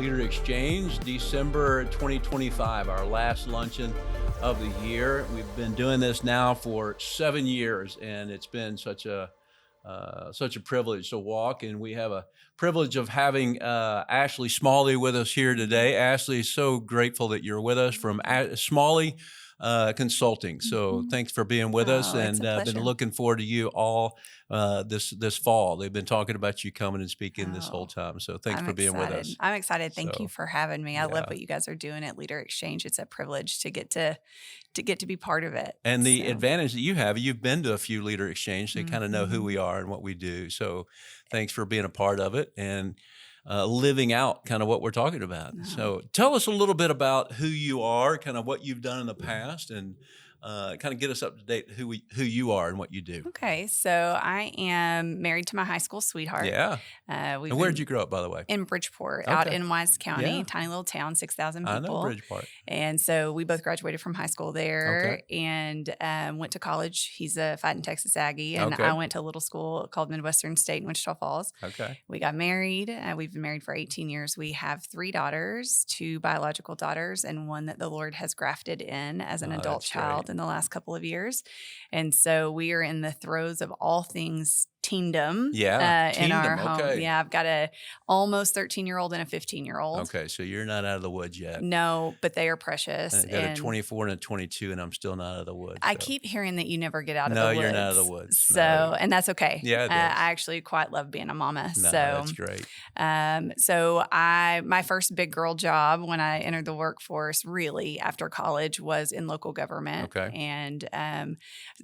Leader Exchange, December 2025, our last luncheon of the year. We've been doing this now for 7 years, and it's been such a privilege to walk. And we have a privilege of having Ashley Smalley with us here today. Ashley, so grateful that you're with us from Smalley Consulting. So thanks for being with us, and been looking forward to you all this fall. They've been talking about you coming and speaking this whole time. So thanks for being with us. I'm excited. Thank you for having me. I love what you guys are doing at Leader Exchange. It's a privilege to get to be part of it. And the advantage that you have, you've been to a few Leader Exchange. They kind of know who we are and what we do. So thanks for being a part of it and living out kind of what we're talking about. So tell us a little bit about who you are, kind of what you've done in the past, and kind of get us up to date who you are and what you do. Okay, so I am married to my high school sweetheart. Yeah. And where did you grow up, by the way? In Bridgeport, out in Wise County, tiny little town, 6,000 people. I know Bridgeport. And so we both graduated from high school there and went to college. He's a fighting Texas Aggie, and I went to a little school called Midwestern State in Wichita Falls. Okay. We got married. We've been married for 18 years. We have 3 daughters, 2 biological daughters, and one that the Lord has grafted in as an adult child in the last couple of years. And so we are in the throes of all things teendom in our home. Okay. Yeah, I've got a almost 13-year-old and a 15-year-old. Okay, so you're not out of the woods yet. No, but they are precious. I got a 24 and a 22, and I'm still not out of the woods. I keep hearing that you never get out of the woods. No, you're not out of the woods. So, and that's okay. Yeah, it is. I actually quite love being a mama. No, that's great. So my first big girl job when I entered the workforce, really after college, was in local government. Okay. And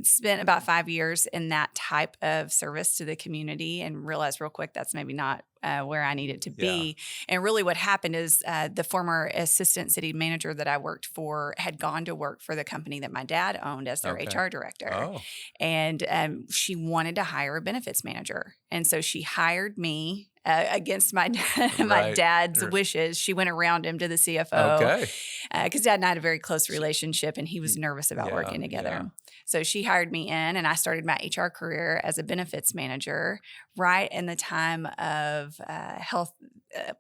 spent about 5 years in that type of service to the community, and realized real quick that's maybe not where I needed to be. And really what happened is the former assistant city manager that I worked for had gone to work for the company that my dad owned as their HR director. Oh. And she wanted to hire a benefits manager. And so she hired me against my dad's wishes. She went around him to the CFO because Dad and I had a very close relationship, and he was nervous about working together. Yeah. So she hired me in, and I started my HR career as a benefits manager right in the time of health, the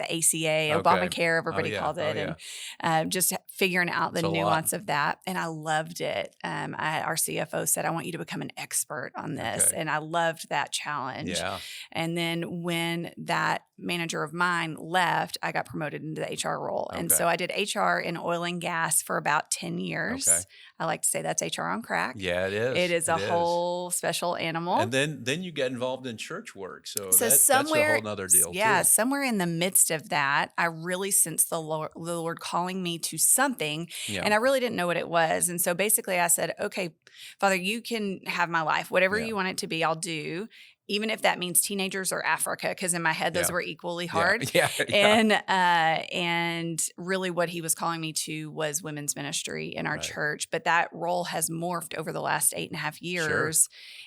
ACA, Obamacare, everybody called it, and just figuring out the nuance of that. And I loved it. Our CFO said, I want you to become an expert on this. And I loved that challenge. Yeah. And then when that manager of mine left, I got promoted into the HR role. And so I did HR in oil and gas for about 10 years. Okay. I like to say that's HR on crack. Yeah, it is. It is a whole special animal. And then you get involved in church work. So that's a whole other deal. Yeah, somewhere in the midst of that, I really sensed the Lord calling me to something, and I really didn't know what it was. And so basically I said, okay, Father, you can have my life. Whatever you want it to be, I'll do. Even if that means teenagers or Africa, because in my head, those were equally hard. Yeah. And really what he was calling me to was women's ministry in our church. But that role has morphed over the last 8.5 years. Sure.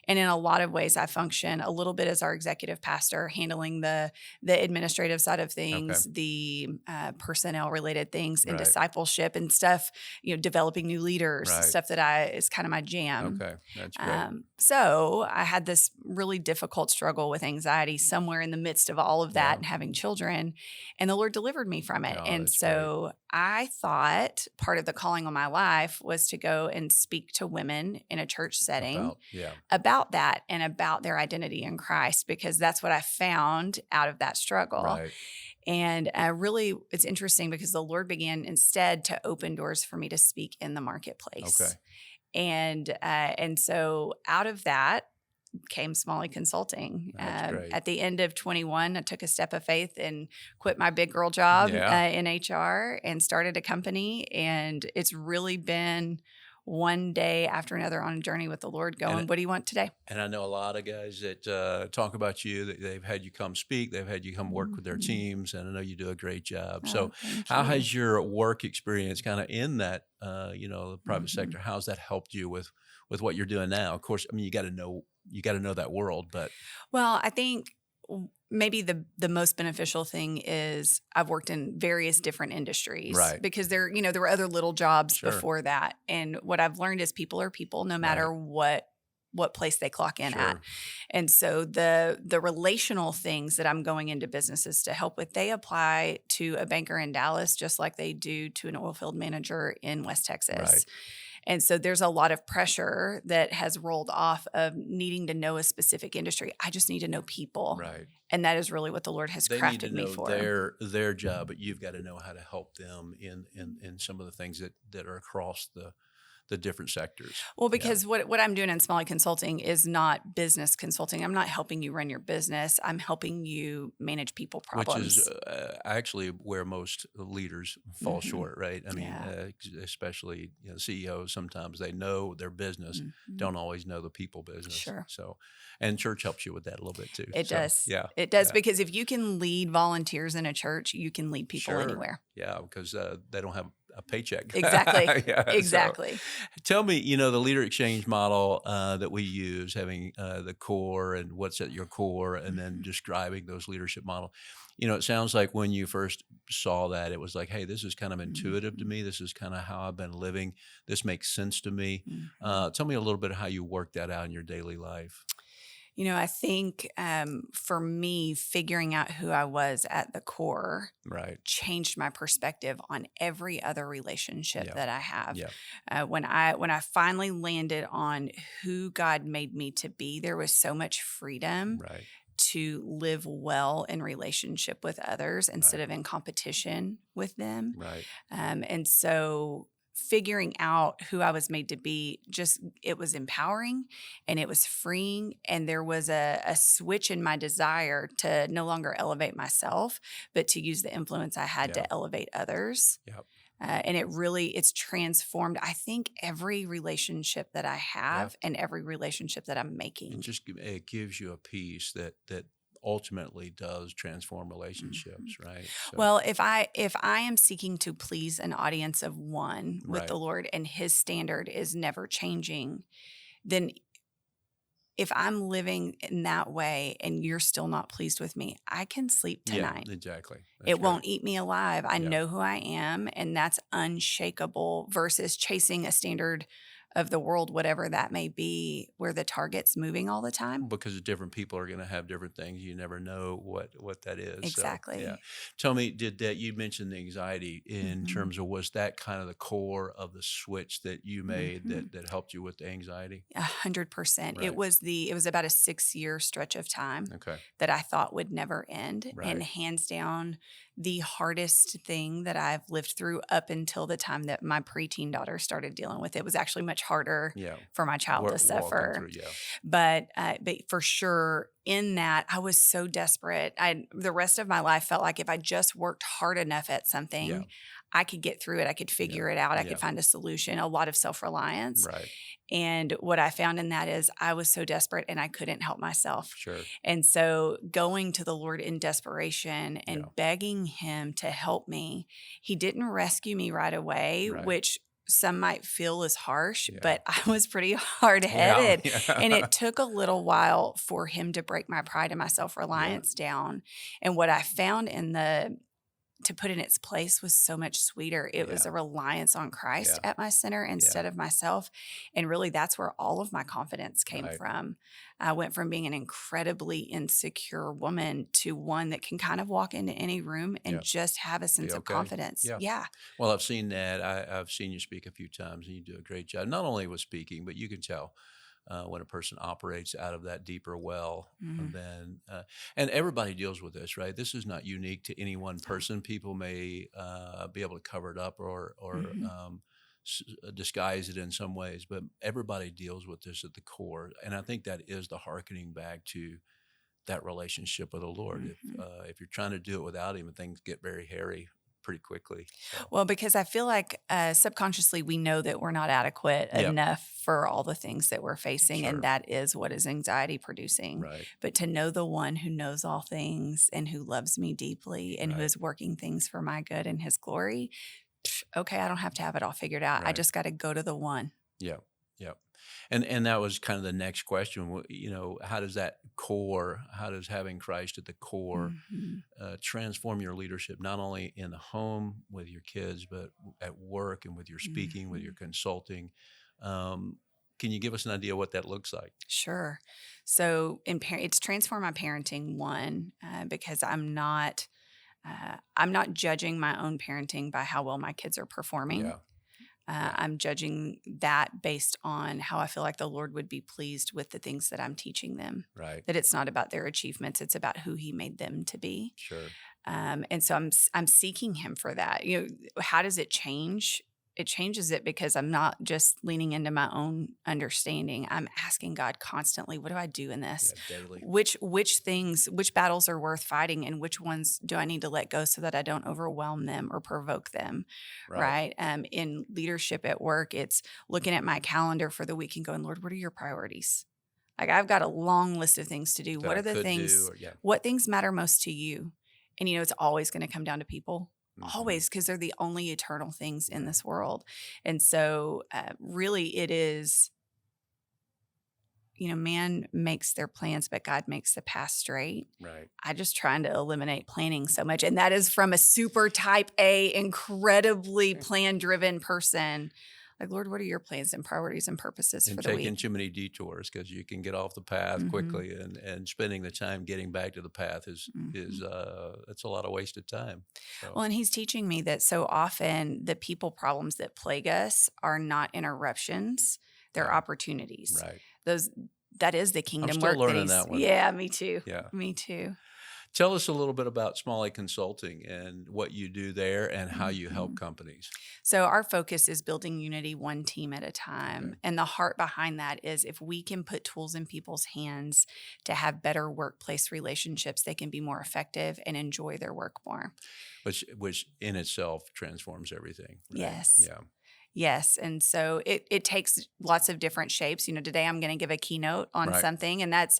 And in a lot of ways, I function a little bit as our executive pastor, handling the administrative side of things, the personnel related things, and discipleship and stuff, developing new leaders, stuff that is kind of my jam. Okay, that's great. So I had this really difficult struggle with anxiety somewhere in the midst of all of that and having children, and the Lord delivered me from it. And so I thought part of the calling on my life was to go and speak to women in a church setting about that and about their identity in Christ, because that's what I found out of that struggle. Right. And really, it's interesting because the Lord began instead to open doors for me to speak in the marketplace. Okay. And so out of that came Smalley Consulting. At the end of 21, I took a step of faith and quit my big girl job in HR and started a company. And it's really been one day after another on a journey with the Lord going, what do you want today? And I know a lot of guys that talk about you, that they've had you come speak, they've had you come work with their teams, and I know you do a great job. So how has your work experience kind of in that, the private sector, how's that helped you with what you're doing now? Of course, I mean, you got to know that world, but. Well, I think maybe the most beneficial thing is I've worked in various different industries, because there were other little jobs before that. And what I've learned is people are people, no matter what what place they clock in at. Sure. And so the relational things that I'm going into businesses to help with, they apply to a banker in Dallas just like they do to an oil field manager in West Texas. Right. And so there's a lot of pressure that has rolled off of needing to know a specific industry. I just need to know people. Right. And that is really what the Lord has They need to crafted me know for. their job, but you've got to know how to help them in some of the things that are across the different sectors. Well, because what I'm doing in Smalley Consulting is not business consulting. I'm not helping you run your business. I'm helping you manage people problems. Which is actually where most leaders fall short, right? I mean, especially CEOs, sometimes they know their business, don't always know the people business. Sure. So, and church helps you with that a little bit too. It does. Yeah. It does, because if you can lead volunteers in a church, you can lead people Sure. anywhere. Yeah, because they don't have a paycheck. Exactly. Yeah, exactly. So, tell me, the leader exchange model that we use, having the core and what's at your core, and then describing those leadership model. It sounds like when you first saw that, it was like, hey, this is kind of intuitive to me. This is kind of how I've been living. This makes sense to me. Tell me a little bit how you work that out in your daily life. I think for me, figuring out who I was at the core changed my perspective on every other relationship that I have. When I finally landed on who God made me to be, there was so much freedom to live well in relationship with others instead of in competition with them. And so figuring out who I was made to be, it was empowering and it was freeing. And there was a switch in my desire to no longer elevate myself, but to use the influence I had to elevate others. And it's transformed, I think, every relationship that I have and every relationship that I'm making. It gives you a peace that ultimately does transform relationships, right? So, well, if I am seeking to please an audience of one with the Lord and his standard is never changing, then if I'm living in that way and you're still not pleased with me, I can sleep tonight. Yeah, exactly. It won't eat me alive. I know who I am, and that's unshakable versus chasing a standard of the world, whatever that may be, where the target's moving all the time. Because different people are going to have different things. You never know what that is. Exactly. So, tell me, you mentioned the anxiety in terms of, was that kind of the core of the switch that you made that helped you with the anxiety? 100%. It was about a 6-year stretch of time that I thought would never end. And hands down, the hardest thing that I've lived through up until the time that my preteen daughter started dealing with it was actually much harder for my child to suffer. But for sure, in that, I was so desperate. The rest of my life felt like if I just worked hard enough at something, I could get through it. I could figure it out. I could find a solution, a lot of self-reliance. And what I found in that is I was so desperate and I couldn't help myself. And so going to the Lord in desperation and begging him to help me, he didn't rescue me right away, which some might feel is harsh, but I was pretty hard-headed. And it took a little while for him to break my pride and my self-reliance down. And what I found to put in its place was so much sweeter. It was a reliance on Christ at my center instead of myself. And really, that's where all of my confidence came from. I went from being an incredibly insecure woman to one that can kind of walk into any room and just have a sense of confidence. Well, I've seen that. I've seen you speak a few times, and you do a great job, not only with speaking, but you can tell when a person operates out of that deeper well, then and everybody deals with this, right? This is not unique to any one person. People may be able to cover it up or disguise it in some ways, but everybody deals with this at the core. And I think that is the hearkening back to that relationship with the Lord. If you're trying to do it without him, things get very hairy pretty quickly. So. Well, because I feel like subconsciously we know that we're not adequate enough for all the things that we're facing, and that is what is anxiety producing. But to know the one who knows all things and who loves me deeply and who is working things for my good and his glory, okay, I don't have to have it all figured out. I just got to go to the one. And that was kind of the next question. How does having Christ at the core transform your leadership, not only in the home with your kids, but at work and with your speaking, with your consulting? Can Can you give us an idea what that looks like? Sure. So it's transformed my parenting because I'm not judging my own parenting by how well my kids are performing. Yeah. Yeah. I'm judging that based on how I feel like the Lord would be pleased with the things that I'm teaching them. Right. That it's not about their achievements; it's about who He made them to be. Sure. And so I'm seeking Him for that. How does it change? It changes it because I'm not just leaning into my own understanding. I'm asking God constantly, what do I do in this? Yeah, daily. Which battles are worth fighting, and which ones do I need to let go so that I don't overwhelm them or provoke them? Right. Right. In leadership at work, it's looking at my calendar for the week and going, Lord, what are your priorities? Like, I've got a long list of things to do. That What I are the could do, things? or yeah. What things matter most to you? And it's always going to come down to people. Mhm. Always, because they're the only eternal things in Yeah. this world. And so really it is, man makes their plans, but God makes the path straight. Right. I just trying to eliminate planning so much. And that is from a super type A, incredibly plan-driven person. Like, Lord, what are your plans and priorities and purposes And for the taking week? too many detours, because you can get off the path Mhm. quickly, and spending the time getting back to the path is Mhm. it's a lot of wasted time. So Well, and He's teaching me that so often the people problems that plague us are not interruptions, they're yeah. opportunities. Right. That is the I'm kingdom still work that learning He's. that one. Yeah, me too. Yeah. Me too. Tell us a little bit about Smalley Consulting and what you do there and how you help Mhm. companies. So our focus is building unity one team at a time. Okay. And the heart behind that is if we can put tools in people's hands to have better workplace relationships, they can be more effective and enjoy their work more. Which in itself transforms everything, right? Yes. Yeah. Yes. And so it takes lots of different shapes. Today I'm going to give a keynote on Right. something, and that's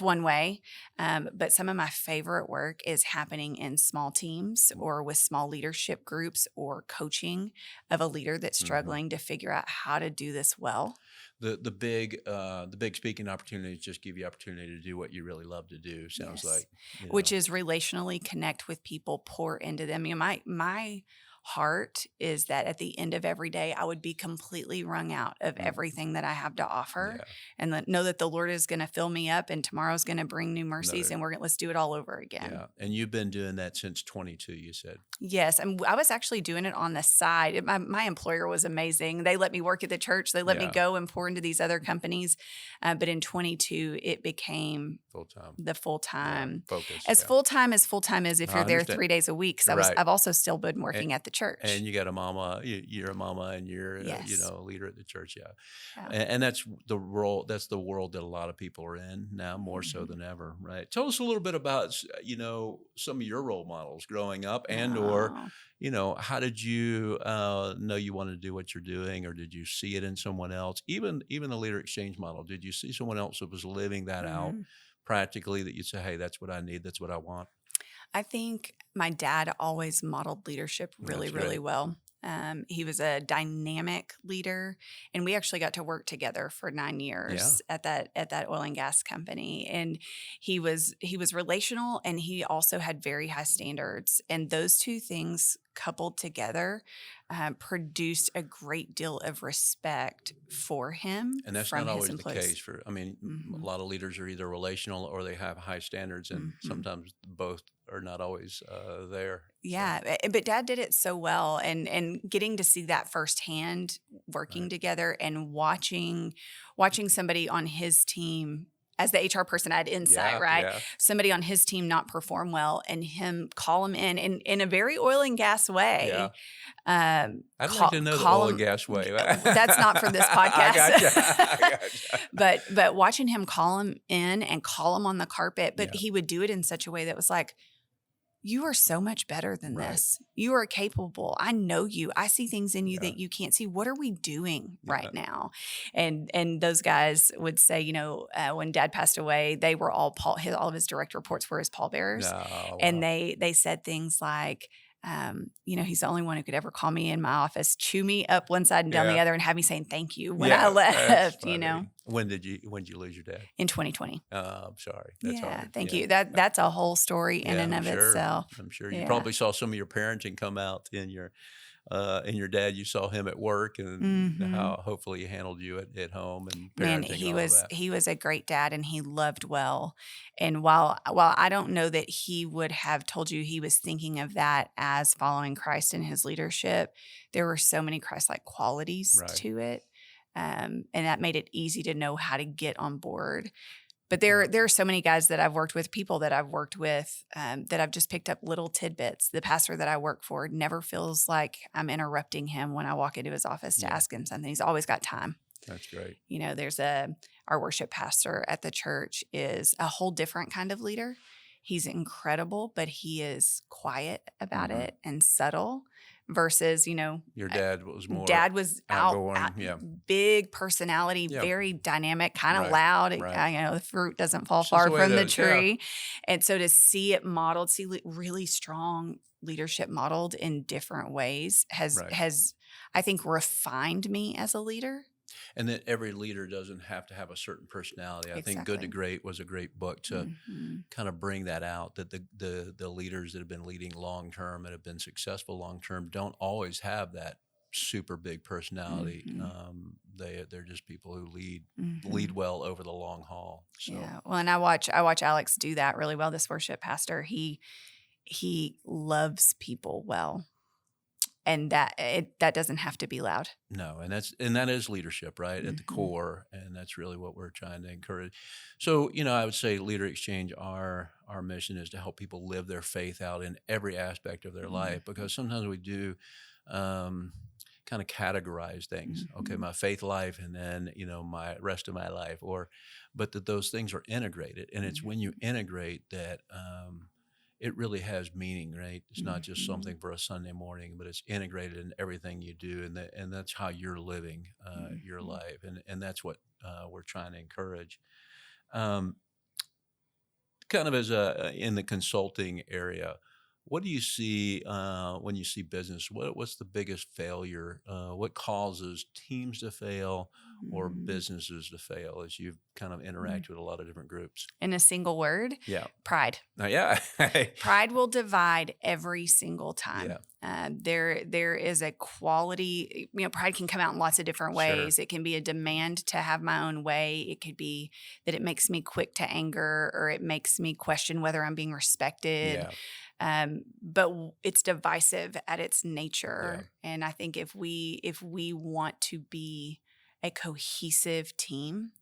one way. But some of my favorite work is happening in small teams or with small leadership groups or coaching of a leader that's Mhm. struggling to figure out how to do this well. The big speaking opportunities just give you opportunity to do what you really love to do. Sounds Yes. like, Which is relationally connect with people, pour into them. My heart is that at the end of every day, I would be completely wrung out of Mm. everything that I have to offer, Yeah. and know that the Lord is going to fill me up, and tomorrow's going to bring new mercies, Another, and let's do it all over again. yeah. And you've been doing that since 22, you said. Yes, and I was actually doing it on the side. My employer was amazing. They let me work at the church. They let me Yeah. go and pour into these other companies. But in 22, it became Full time. the full time. Focus. As Yeah. full time is if I you're there understand. 3 days a week. So Right. I've also still been working at the church. And you got a mama, you're a mama, and you're Yes. a leader at the church. Yeah. Yeah. And that's the role. That's the world that a lot of people are in now, more so than ever. Right. Tell us a little bit about some of your role models growing up, or Oh. how did you know you wanted to do what you're doing, or did you see it in someone else? Even the leader exchange model. Did you see someone else that was living that out Mhm. practically, that you say, hey, that's what I need, that's what I want? I think my dad always modeled leadership really, That's really great. well. He was a dynamic leader, and we actually got to work together for 9 years at that oil and gas company. And he was relational, and he also had very high standards. And those two things coupled together produced a great deal of respect for him And that's from not his always the employees. case for, I mean, a Mhm. lot of leaders are either relational or they have high standards, and Mhm. sometimes both are not always there. So, Yeah, but dad did it so well, and getting to see that firsthand, working right. together and watching somebody on his team. As the HR person, I had insight, Yeah. right? Yeah. Somebody on his team not perform well, and him call him in a very oil and gas Yeah. way. I'd like to know the Call oil and him. gas way. That's not for this I gotcha. I podcast. gotcha. But watching him call him in and call him on the carpet, but Yeah. he would do it in such a way that was like, you are so much better than Right. this. You are capable. I know you. I see things in you Yeah. that you can't see. What are we doing Yeah. right now? And those guys would say, when dad passed away, they were all all of his direct reports were his pallbearers. Oh, And wow. they said things like, he's the only one who could ever call me in my office, chew me up one side and down the Yeah. other, and have me saying thank you when I Yeah. That's left, funny. When did you lose your dad? in 2020. I'm sorry. That's Yeah, hard. thank Yeah. you. That's a whole story in Yeah, and I'm of sure. itself. I'm sure you Yeah. probably saw some of your parenting come out in your and your dad, you saw him at work, and Hmm. how hopefully he handled you at home and Man, parenting and all of that. he was a great dad and he loved well. And while I don't know that he would have told you he was thinking of that as following Christ in his leadership, there were so many Christ-like qualities Right. to it. And that made it easy to know how to get on board. But Yeah. there are so many guys that I've worked with, people that I've worked with, that I've just picked up little tidbits. The pastor that I work for never feels like I'm interrupting him when I walk into his office to Yeah. ask him something. He's always got time. That's great. There's our worship pastor at the church is a whole different kind of leader. He's incredible, but he is quiet about Hmm. it and subtle versus, Your dad was more dad was out outgoing. Yeah. big personality, Yeah. very dynamic, kind of Right. loud. Right. The fruit doesn't fall It's just far the way it from the is. Yeah. tree. And so to see it modeled, really strong leadership modeled in different ways Right. has I think refined me as a leader. And that every leader doesn't have to have a certain personality. I think Good to Exactly. Great was a great book to Mhm. kind of bring that out, that the leaders that have been leading long term and have been successful long term don't always have that super big personality. Mhm. They're just people who lead Mhm. well over the long haul. So Yeah. Well, and I watch Alex do that really well. This worship pastor, he loves people well, and that doesn't have to be loud. no, and that is leadership, right, at the Mhm. core, and that's really what we're trying to encourage. So, I would say Leader Exchange, our mission is to help people live their faith out in every aspect of their life, Mhm. because sometimes we do um, kind of categorize things. Okay, Mhm. my faith life, and then my rest of my life, but that those things are integrated, and it's when you Mhm. integrate that. It really has meaning, right? It's not just Mhm. something for a Sunday morning, but it's integrated in everything you do, and that's how you're living your Mhm. life, and that's what we're trying to encourage. Um, Kind of as in the consulting area, what do you see when you see business? What's the biggest failure? What causes teams to fail or Mhm. businesses to fail as you've kind of Mhm. interacted with a lot of different groups? In a single word, Yeah. pride. Yeah. Pride will divide every single Yeah. time. There is a quality, pride can come out in lots of different Sure. ways. It can be a demand to have my own way. It could be that it makes me quick to anger or it makes me question whether I'm being respected. Yeah. But it's divisive at its Yeah. nature. And I think if we want to be a cohesive team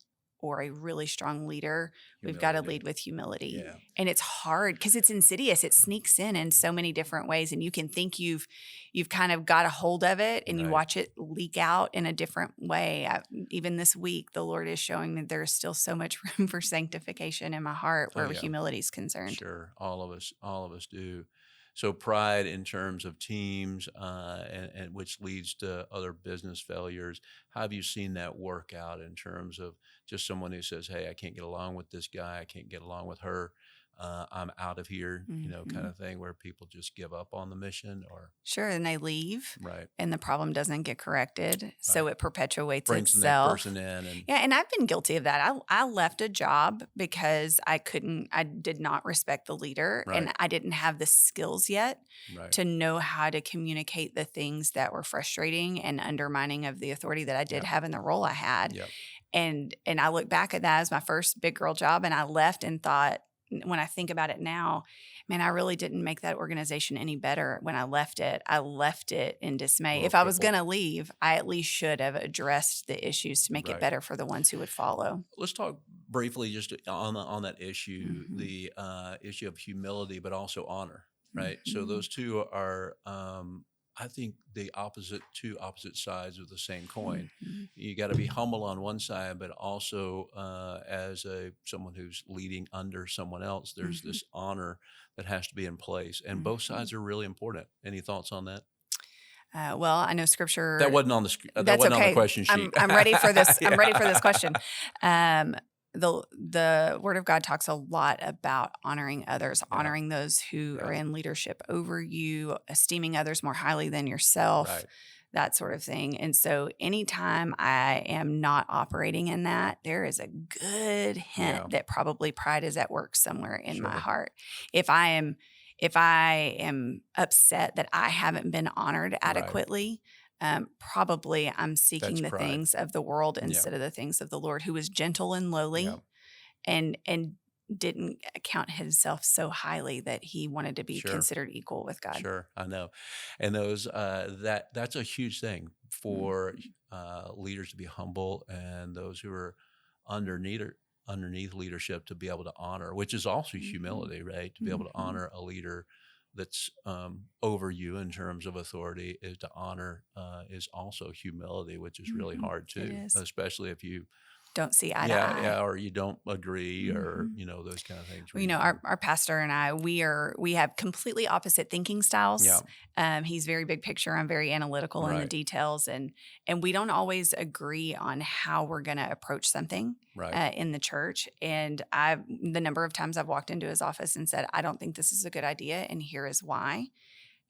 or a really strong leader, we've got to Humility. lead with humility. Yeah. And it's hard because it's insidious. It sneaks in so many different ways, and you can think you've kind of got a hold of it, and you Right. watch it leak out in a different way. Even this week, the Lord is showing that there is still so much room for sanctification in my heart Oh where yeah. humility is concerned. Sure. All of us do. So pride in terms of teams, and which leads to other business failures. How have you seen that work out in terms of just someone who says, "Hey, I can't get along with this guy. I can't get along with her. I'm out of here," kind Hmm. of thing, where people just give up on the mission, or Sure, and they leave, right, and the problem doesn't get corrected, so right, it perpetuates brings the next itself. person in, and Yeah, and I've been guilty of that. I left a job because I did not respect the leader, right, and I didn't have the skills yet right, to know how to communicate the things that were frustrating and undermining of the authority that I did yep, have in the role I had. yep, And I look back at that as my first big girl job, and I left and thought, when I think about it now, man, I really didn't make that organization any better when I left it. I left it in dismay. or If I was going crippled, to leave, I at least should have addressed the issues to make it right. better for the ones who would follow. Let's talk briefly just on that issue, Mhm. the issue of humility, but also honor, right? So Mhm. those two are, I think, two opposite sides of the same coin. Mhm. You got to be humble on one side, but also as someone who's leading under someone else, there's Mhm. this honor that has to be in place, and both Mhm. sides are really important. Any thoughts on that? Well, I know That scripture. wasn't on that That's wasn't on the okay. question sheet. I'm ready for this. I'm ready for this Yeah. question. Um, the Word of God talks a lot about honoring others, Yeah. honoring those who are Yeah. in leadership over you, esteeming others more highly than yourself, Right. that sort of thing. And so, anytime I am not operating in that, there is a good Yeah. hint that probably pride is at work somewhere in my Sure. heart. If I am If I am upset that I haven't been honored Right. adequately, probably I'm That's seeking the pride. things of the world Yeah. instead of the things of the Lord, who is gentle and Yeah. lowly, and didn't count himself so highly that he wanted to be Sure. considered equal with God. Sure, I know, and those that's a huge thing Mm, for leaders to be humble, and those who are underneath underneath leadership to be able to honor, which is also mhm, humility, right? To be able to mhm, honor a leader that's over you in terms of authority is to honor is also humility, which is really mhm. hard It too, is. especially if you Don't see eye to yeah eye. yeah or you don't agree or Mhm. those kind of things Well, where you can our pastor and I, we have completely opposite thinking yeah styles. He's very big picture. I'm very analytical in the right details, and we don't always agree on how we're going to approach something right in the church. And the number of times I've walked into his office and said, "I don't think this is a good idea, and here is why."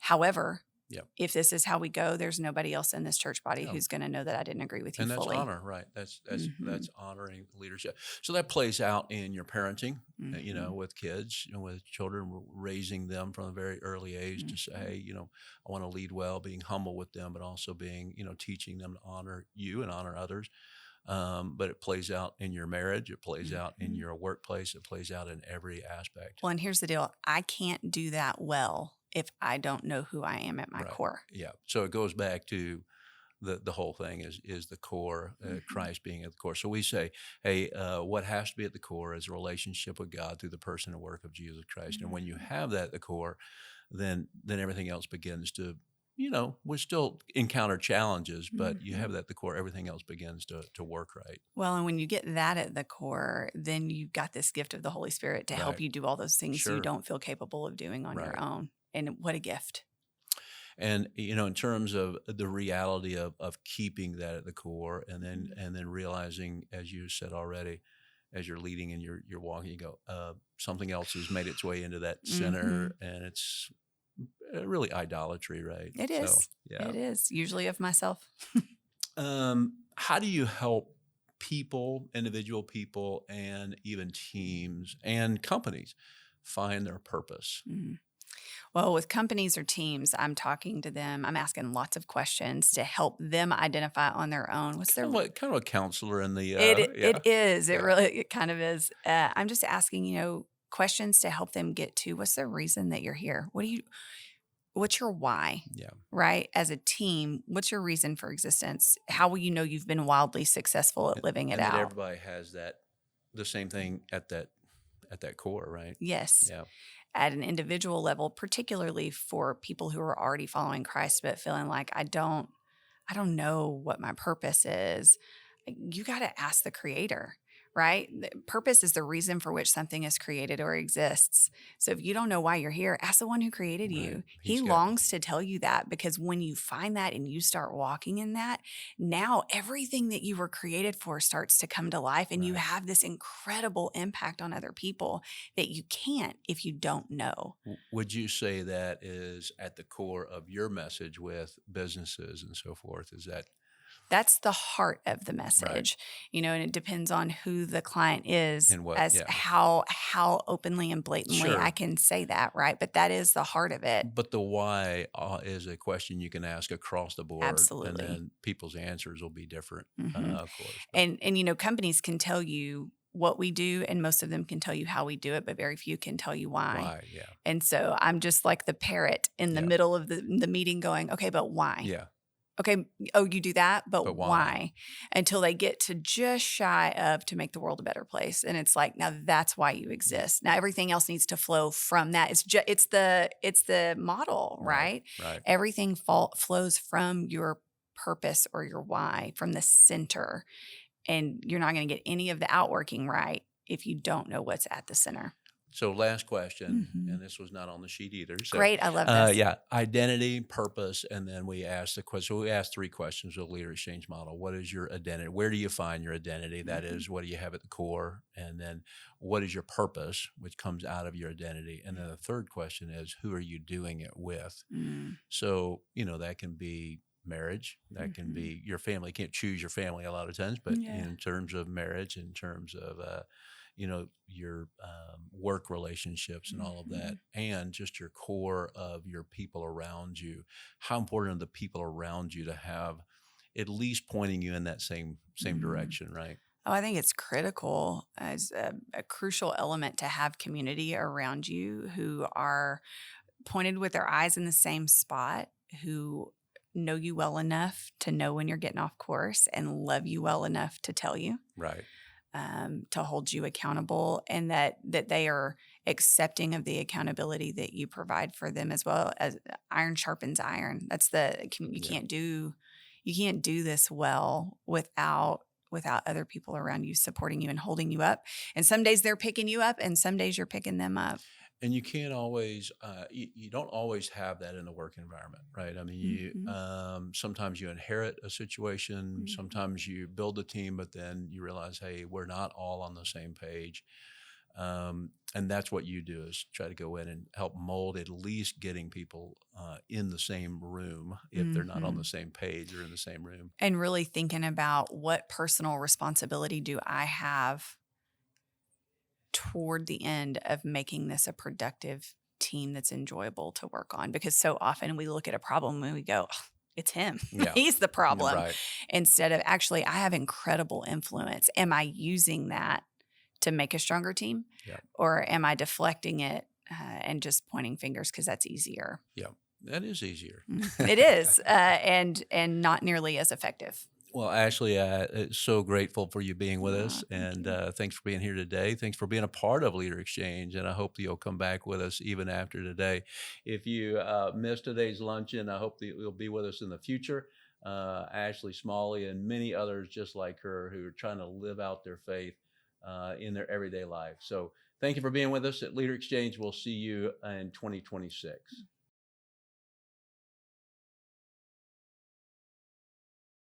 However, yeah. if this is how we go, there's nobody else in this church body Yeah. who's going to know that I didn't agree with you And that's fully. honor, right? Hmm. That's honoring leadership. So that plays out in your parenting, Hmm. with kids, with children, raising them from a very early age to say, Hmm. hey, I want to lead well, being humble with them, but also being, teaching them to honor you and honor others. But it plays out in your marriage, it plays out in Hmm. your workplace, it plays out in every aspect. Well, and here's the deal. I can't do that well if I don't know who I am at my Right. core. Yeah. So it goes back to the whole thing is the core, Mhm, Christ being at the core. So we say, hey, what has to be at the core is a relationship with God through the person and work of Jesus Christ. And when you mhm, have that at the core, then everything else begins to, we still encounter challenges, but you have mhm. that at the core, everything else begins to work right. Well, and when you get that at the core, then you've got this gift of the Holy Spirit to help Right. you do all those things you Sure. don't feel capable of doing on your Right. own. And what a gift. And in terms of the reality of keeping that at the core, Mhm, and then realizing, as you said already, as you're leading and you're walking, you go, something else has made its way into that center, mhm. and it's really idolatry, right? It So is. yeah. It is usually of myself. How do you help people, individual people, and even teams and companies find their purpose? Mhm. Well, with companies or teams, I'm talking to them. I'm asking lots of questions to help them identify on their own. What's their Kind of a counselor in the it yeah is. It yeah really it kind of is. I'm just asking, questions to help them get to what's the reason that you're here? What's your why? yeah. Right? As a team, what's your reason for existence? How will you know you've been wildly successful at And living it and that out? everybody has the same thing at that core, right? Yes. Yeah. At an individual level, particularly for people who are already following Christ, but feeling like I don't know what my purpose is. You got to ask the creator, right? Purpose is the reason for which something is created or exists. So if you don't know why you're here, ask the one who created Right. you. He He's got longs to tell you that, because when you find that and you start walking in that, now everything that you were created for starts to come to life, and you right. have this incredible impact on other people that you can't if you don't know. Would you say that is at the core of your message with businesses and so forth? Is that That's the heart of the right? message, and it depends on who the client is And what? as Yeah. how openly and blatantly I Sure. can say that, right? But that is the heart of it. But the why is a question you can ask across the board, and Absolutely. then people's answers will be different, Hmm. of course. But And companies can tell you what we do, and most of them can tell you how we do it, but very few can tell you why. why? Yeah. And so I'm just like the parrot in the Yeah. middle of the meeting going, okay, but why? Yeah. Okay, oh, you do that, but But why? why? Until they get to just shy of to make the world a better place, and it's like, now that's why you Yeah. exist. Now everything else needs to flow from that. It's the model, Right. right? Right. Everything flows from your purpose or your why, from the center, and you're not going to get any of the outworking right if you don't know what's at the center. So last question, Mhm. and this was not on the sheet either. So, Great, I love this. yeah, identity, purpose, and then we asked the question. So we asked three questions of the leader exchange model. What is your identity? Where do you find your identity? That Mhm. is, what do you have at the core? And then, what is your purpose, which comes out of your identity? And then the third question is, who are you doing it with? Mm. So that can be marriage, that can Mhm. be your family. You can't choose your family a lot of times, but Yeah. in terms of marriage, in terms of your work relationships and all of that, and just your core of your people around you. How important are the people around you to have at least pointing you in that same direction, right? Oh, I think it's critical as a crucial element to have community around you who are pointed with their eyes in the same spot, who know you well enough to know when you're getting off course and love you well enough to tell you, Right. to hold you accountable, and that they are accepting of the accountability that you provide for them as well. As iron sharpens iron. Yeah. You can't do this well without other people around you supporting you and holding you up. And some days they're picking you up, and some days you're picking them up. And you can't always, you don't always have that in the work environment, right? I mean, Mhm. sometimes you inherit a situation, Mhm. sometimes you build a team, but then you realize, hey, we're not all on the same page. And that's what you do, is try to go in and help mold at least getting people in the same room if they're not on the Mhm. same page or in the same room. And really thinking about what personal responsibility do I have toward the end of making this a productive team that's enjoyable to work on, because so often we look at a problem and we go, "Oh, it's him. Yeah. He's the Yeah, problem," right. instead of actually, I have incredible influence. Am I using that to make a stronger team, Yeah. or am I deflecting it and just pointing fingers because that's easier? Yeah. That is easier. It is, and not nearly as effective. Well, Ashley, so grateful for you being with us, Oh, thank and you. thanks for being here today. Thanks for being a part of Leader Exchange, and I hope that you'll come back with us even after today. If you missed today's luncheon, I hope that you'll be with us in the future. Ashley Smalley and many others just like her who are trying to live out their faith in their everyday life. So thank you for being with us at Leader Exchange. We'll see you in 2026.